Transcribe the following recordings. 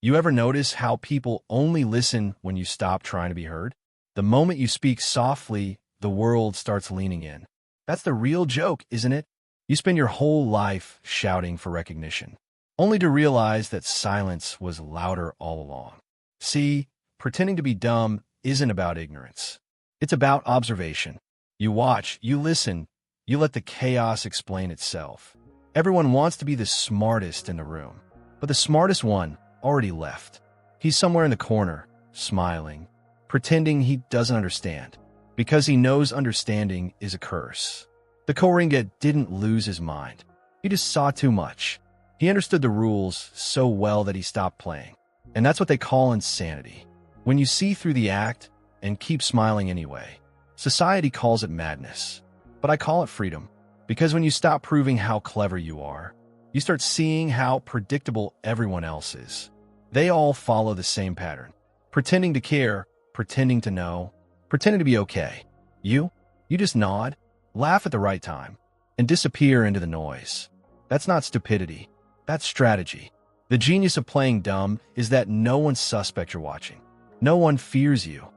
You ever notice how people only listen when you stop trying to be heard? The moment you speak softly, the world starts leaning in. That's the real joke, isn't it? You spend your whole life shouting for recognition, only to realize that silence was louder all along. See, pretending to be dumb isn't about ignorance. It's about observation. You watch, you listen, you let the chaos explain itself. Everyone wants to be the smartest in the room, but the smartest one already left. He's somewhere in the corner, smiling, pretending he doesn't understand, because he knows understanding is a curse. The Koringa didn't lose his mind. He just saw too much. He understood the rules so well that he stopped playing. And that's what they call insanity. When you see through the act and keep smiling anyway. Society calls it madness, but I call it freedom. Because when you stop proving how clever you are, you start seeing how predictable everyone else is. They all follow the same pattern. Pretending to care, pretending to know, pretending to be okay. You just nod, laugh at the right time, and disappear into the noise. That's not stupidity. That's strategy. The genius of playing dumb is that no one's suspect you're watching. No one fears you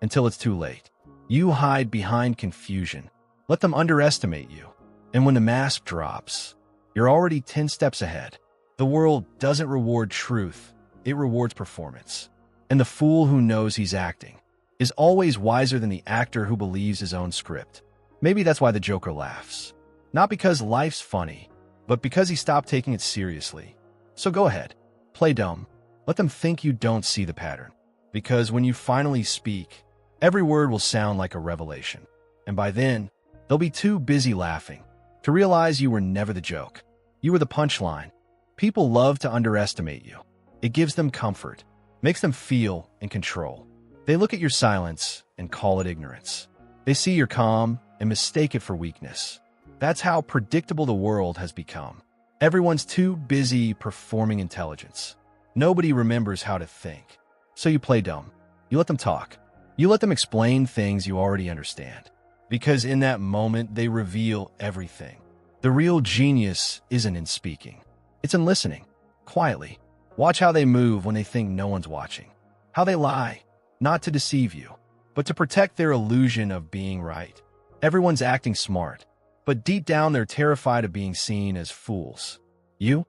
until it's too late. You hide behind confusion. Let them underestimate you. And when the mask drops, you're already 10 steps ahead. The world doesn't reward truth. It rewards performance. And the fool who knows he's acting is always wiser than the actor who believes his own script. Maybe that's why the Joker laughs. Not because life's funny, but because he stopped taking it seriously. So go ahead, play dumb. Let them think you don't see the pattern. Because when you finally speak, every word will sound like a revelation. And by then, they'll be too busy laughing to realize you were never the joke. You were the punchline. People love to underestimate you. It gives them comfort, makes them feel in control. They look at your silence and call it ignorance. They see your calm and mistake it for weakness. That's how predictable the world has become. Everyone's too busy performing intelligence. Nobody remembers how to think. So you play dumb. You let them talk. You let them explain things you already understand. Because in that moment, they reveal everything. The real genius isn't in speaking. It's in listening, quietly. Watch how they move when they think no one's watching. How they lie, not to deceive you, but to protect their illusion of being right. Everyone's acting smart, but deep down they're terrified of being seen as fools. You've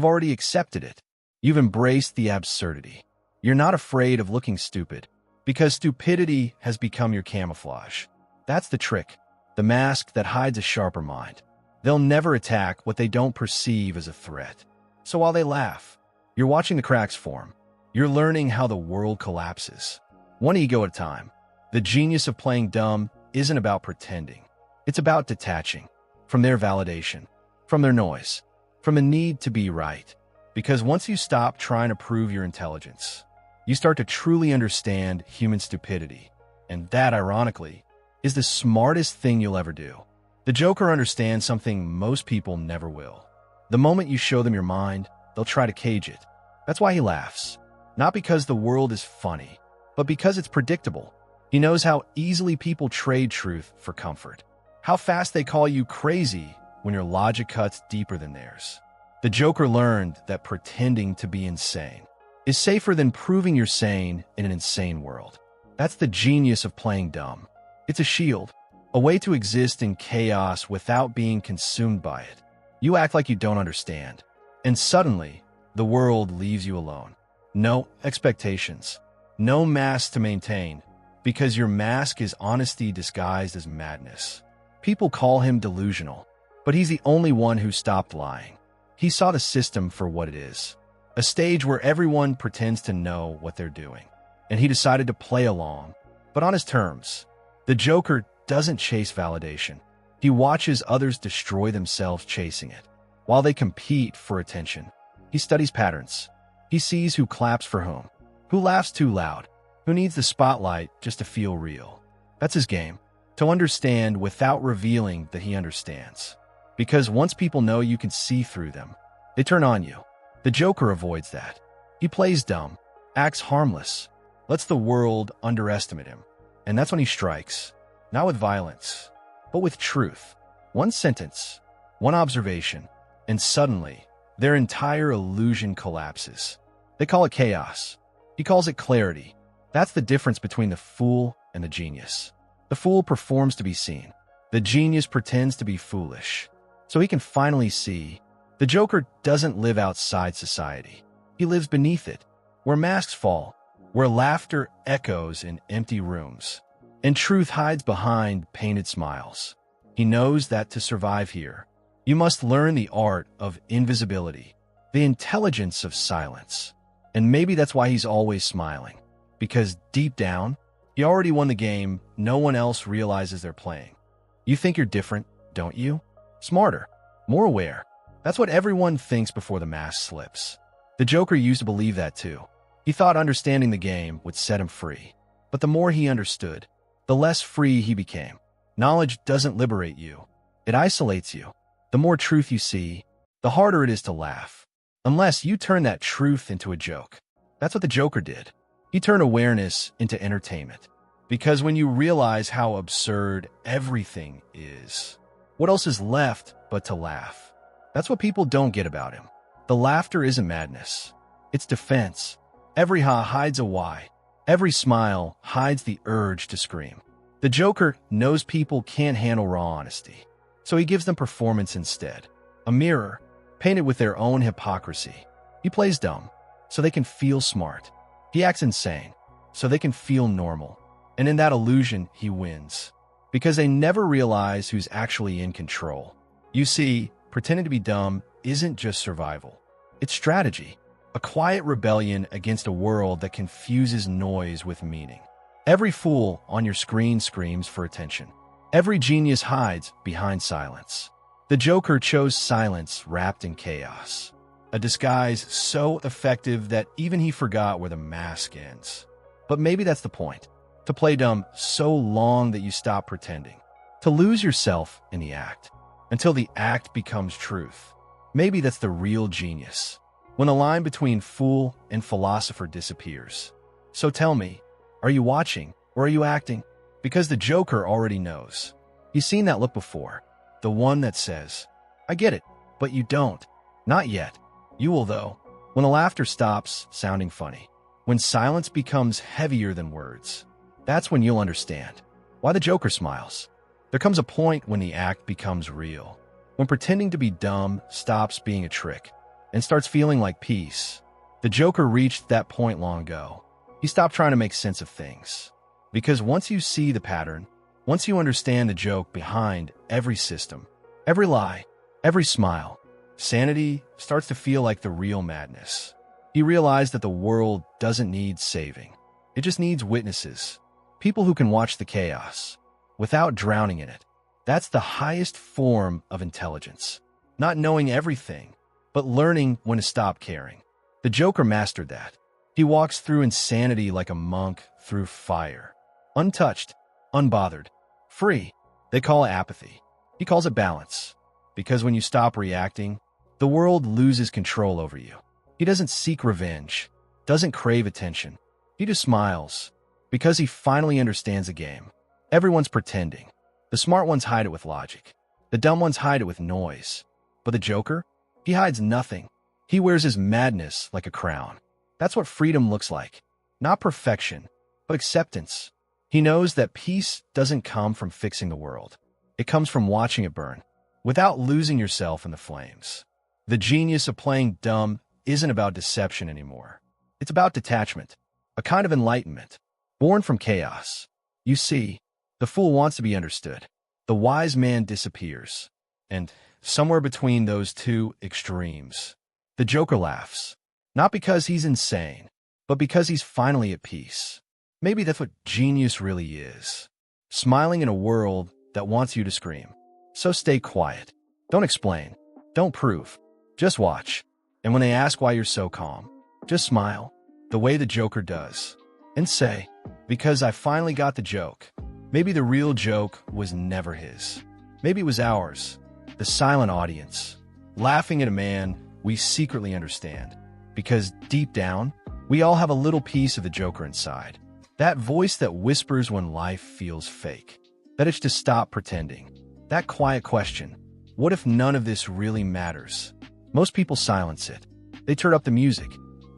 already accepted it. You've embraced the absurdity. You're not afraid of looking stupid, because stupidity has become your camouflage. That's the trick, the mask that hides a sharper mind. They'll never attack what they don't perceive as a threat. So while they laugh, you're watching the cracks form. You're learning how the world collapses, one ego at a time. The genius of playing dumb isn't about pretending. It's about detaching from their validation, from their noise, from the need to be right. Because once you stop trying to prove your intelligence, you start to truly understand human stupidity. And that, ironically, is the smartest thing you'll ever do. The Joker understands something most people never will. The moment you show them your mind, they'll try to cage it. That's why he laughs. Not because the world is funny, but because it's predictable. He knows how easily people trade truth for comfort. How fast they call you crazy when your logic cuts deeper than theirs. The Joker learned that pretending to be insane is safer than proving you're sane in an insane world. That's the genius of playing dumb. It's a shield, a way to exist in chaos without being consumed by it. You act like you don't understand, and suddenly, the world leaves you alone. No expectations, no mask to maintain, because your mask is honesty disguised as madness. People call him delusional, but he's the only one who stopped lying. He saw the system for what it is, a stage where everyone pretends to know what they're doing. And he decided to play along, but on his terms. The Joker doesn't chase validation. He watches others destroy themselves chasing it. While they compete for attention, he studies patterns. He sees who claps for whom, who laughs too loud, who needs the spotlight just to feel real. That's his game, to understand without revealing that he understands. Because once people know you can see through them, they turn on you. The Joker avoids that. He plays dumb, acts harmless, lets the world underestimate him. And that's when he strikes, not with violence, but with truth. One sentence, one observation, and suddenly, their entire illusion collapses. They call it chaos. He calls it clarity. That's the difference between the fool and the genius. The fool performs to be seen. The genius pretends to be foolish, so he can finally see. The Joker doesn't live outside society. He lives beneath it, where masks fall, where laughter echoes in empty rooms, and truth hides behind painted smiles. He knows that to survive here, you must learn the art of invisibility, the intelligence of silence. And maybe that's why he's always smiling, because deep down, he already won the game no one else realizes they're playing. You think you're different, don't you? Smarter, more aware. That's what everyone thinks before the mask slips. The Joker used to believe that too. He thought understanding the game would set him free. But the more he understood, the less free he became. Knowledge doesn't liberate you. It isolates you. The more truth you see, the harder it is to laugh. Unless you turn that truth into a joke. That's what the Joker did. He turned awareness into entertainment. Because when you realize how absurd everything is, what else is left but to laugh? That's what people don't get about him. The laughter isn't madness. It's defense. Every ha hides a why. Every smile hides the urge to scream. The Joker knows people can't handle raw honesty, so he gives them performance instead. A mirror, painted with their own hypocrisy. He plays dumb, so they can feel smart. He acts insane, so they can feel normal. And in that illusion, he wins. Because they never realize who's actually in control. You see, pretending to be dumb isn't just survival. It's strategy. A quiet rebellion against a world that confuses noise with meaning. Every fool on your screen screams for attention. Every genius hides behind silence. The Joker chose silence wrapped in chaos. A disguise so effective that even he forgot where the mask ends. But maybe that's the point. To play dumb so long that you stop pretending. To lose yourself in the act. Until the act becomes truth. Maybe that's the real genius. When the line between fool and philosopher disappears. So tell me, are you watching or are you acting? Because the Joker already knows. He's seen that look before. The one that says, I get it, but you don't. Not yet. You will though. When the laughter stops sounding funny. When silence becomes heavier than words. That's when you'll understand why the Joker smiles. There comes a point when the act becomes real. When pretending to be dumb stops being a trick and starts feeling like peace. The Joker reached that point long ago. He stopped trying to make sense of things. Because once you see the pattern, once you understand the joke behind every system, every lie, every smile, sanity starts to feel like the real madness. He realized that the world doesn't need saving. It just needs witnesses. People who can watch the chaos without drowning in it. That's the highest form of intelligence. Not knowing everything, but learning when to stop caring. The Joker mastered that. He walks through insanity like a monk through fire. Untouched, unbothered, free. They call it apathy. He calls it balance. Because when you stop reacting, the world loses control over you. He doesn't seek revenge, doesn't crave attention. He just smiles. Because he finally understands the game. Everyone's pretending. The smart ones hide it with logic. The dumb ones hide it with noise. But the Joker? He hides nothing. He wears his madness like a crown. That's what freedom looks like. Not perfection, but acceptance. He knows that peace doesn't come from fixing the world. It comes from watching it burn, without losing yourself in the flames. The genius of playing dumb isn't about deception anymore. It's about detachment, a kind of enlightenment. Born from chaos. You see, the fool wants to be understood. The wise man disappears. And somewhere between those two extremes, the Joker laughs. Not because he's insane, but because he's finally at peace. Maybe that's what genius really is. Smiling in a world that wants you to scream. So stay quiet. Don't explain. Don't prove. Just watch. And when they ask why you're so calm, just smile, the way the Joker does. And say, because I finally got the joke. Maybe the real joke was never his. Maybe it was ours, the silent audience, laughing at a man we secretly understand. Because deep down, we all have a little piece of the Joker inside. That voice that whispers when life feels fake. That it's to stop pretending. That quiet question, what if none of this really matters? Most people silence it. They turn up the music,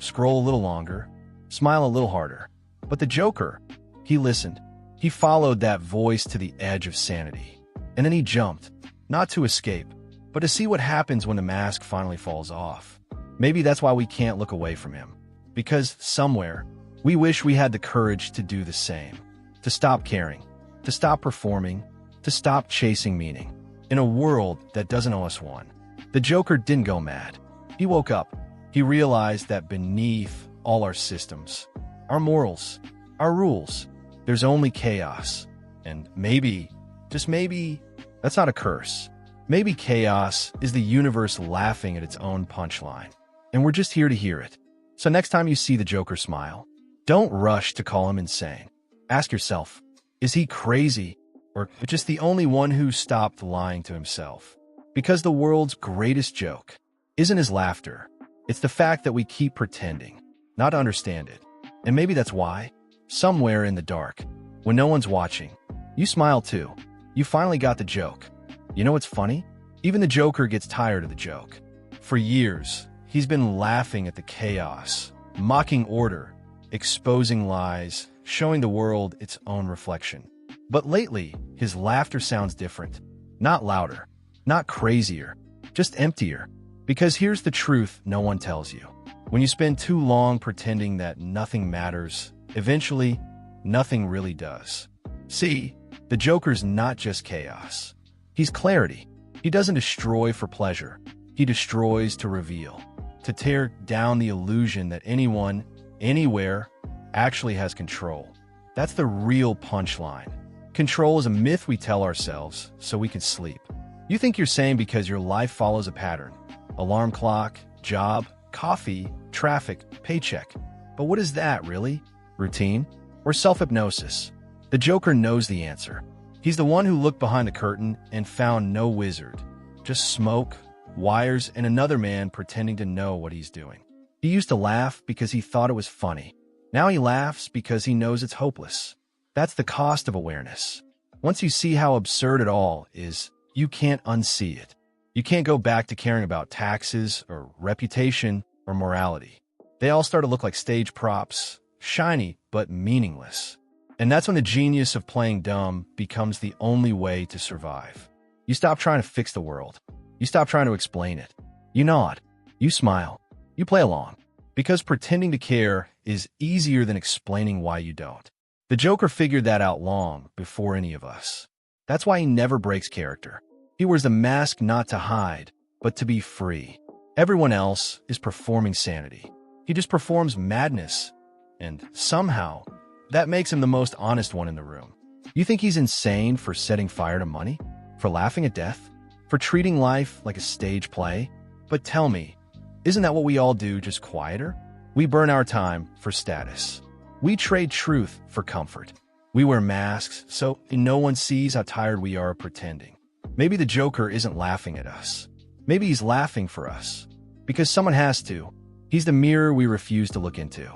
scroll a little longer, smile a little harder. But the Joker, he listened. He followed that voice to the edge of sanity. And then he jumped, not to escape, but to see what happens when the mask finally falls off. Maybe that's why we can't look away from him. Because somewhere, we wish we had the courage to do the same. To stop caring, to stop performing, to stop chasing meaning. In a world that doesn't owe us one. The Joker didn't go mad. He woke up. He realized that beneath all our systems, our morals, our rules, there's only chaos. And maybe, just maybe, that's not a curse. Maybe chaos is the universe laughing at its own punchline. And we're just here to hear it. So next time you see the Joker smile, don't rush to call him insane. Ask yourself, is he crazy or just the only one who stopped lying to himself? Because the world's greatest joke isn't his laughter. It's the fact that we keep pretending not to understand it. And maybe that's why, somewhere in the dark, when no one's watching, you smile too. You finally got the joke. You know what's funny? Even the Joker gets tired of the joke. For years, he's been laughing at the chaos, mocking order, exposing lies, showing the world its own reflection. But lately, his laughter sounds different. Not louder, not crazier, just emptier. Because here's the truth no one tells you. When you spend too long pretending that nothing matters, eventually, nothing really does. See, the Joker's not just chaos. He's clarity. He doesn't destroy for pleasure. He destroys to reveal, to tear down the illusion that anyone, anywhere, actually has control. That's the real punchline. Control is a myth we tell ourselves so we can sleep. You think you're sane because your life follows a pattern. Alarm clock, job, coffee, traffic, paycheck. But what is that, really? Routine? Or self-hypnosis? The Joker knows the answer. He's the one who looked behind the curtain and found no wizard. Just smoke, wires, and another man pretending to know what he's doing. He used to laugh because he thought it was funny. Now he laughs because he knows it's hopeless. That's the cost of awareness. Once you see how absurd it all is, you can't unsee it. You can't go back to caring about taxes or reputation or morality. They all start to look like stage props, shiny but meaningless. And that's when the genius of playing dumb becomes the only way to survive. You stop trying to fix the world. You stop trying to explain it. You nod. You smile. You play along. Because pretending to care is easier than explaining why you don't. The Joker figured that out long before any of us. That's why he never breaks character. He wears the mask not to hide, but to be free. Everyone else is performing sanity. He just performs madness. And somehow, that makes him the most honest one in the room. You think he's insane for setting fire to money? For laughing at death? For treating life like a stage play? But tell me, isn't that what we all do, just quieter? We burn our time for status. We trade truth for comfort. We wear masks so no one sees how tired we are of pretending. Maybe the Joker isn't laughing at us. Maybe he's laughing for us. Because someone has to. He's the mirror we refuse to look into.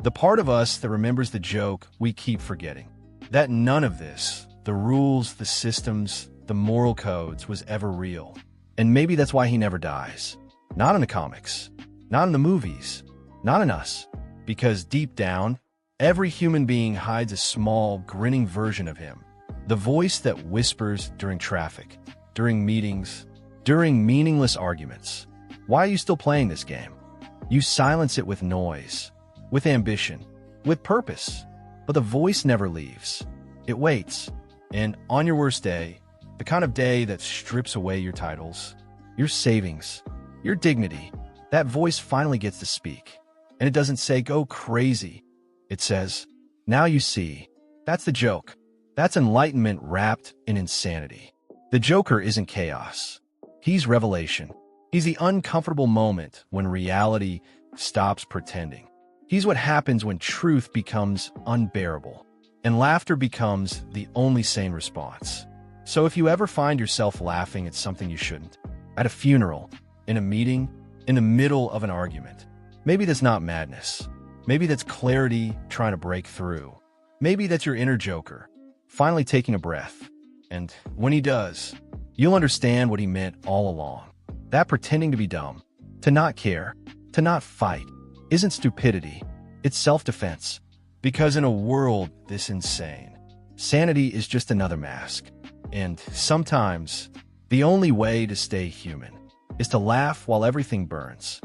The part of us that remembers the joke we keep forgetting. That none of this, the rules, the systems, the moral codes, was ever real. And maybe that's why he never dies. Not in the comics. Not in the movies. Not in us. Because deep down, every human being hides a small, grinning version of him. The voice that whispers during traffic, during meetings, during meaningless arguments. Why are you still playing this game? You silence it with noise, with ambition, with purpose. But the voice never leaves. It waits. And on your worst day, the kind of day that strips away your titles, your savings, your dignity, that voice finally gets to speak. And it doesn't say, go crazy. It says, now you see. That's the joke. That's enlightenment wrapped in insanity. The Joker isn't chaos. He's revelation. He's the uncomfortable moment when reality stops pretending. He's what happens when truth becomes unbearable and laughter becomes the only sane response. So if you ever find yourself laughing at something you shouldn't, at a funeral, in a meeting, in the middle of an argument, maybe that's not madness. Maybe that's clarity trying to break through. Maybe that's your inner Joker, finally taking a breath. And when he does, you'll understand what he meant all along. That pretending to be dumb, to not care, to not fight, isn't stupidity, it's self-defense. Because in a world this insane, sanity is just another mask. And sometimes, the only way to stay human is to laugh while everything burns.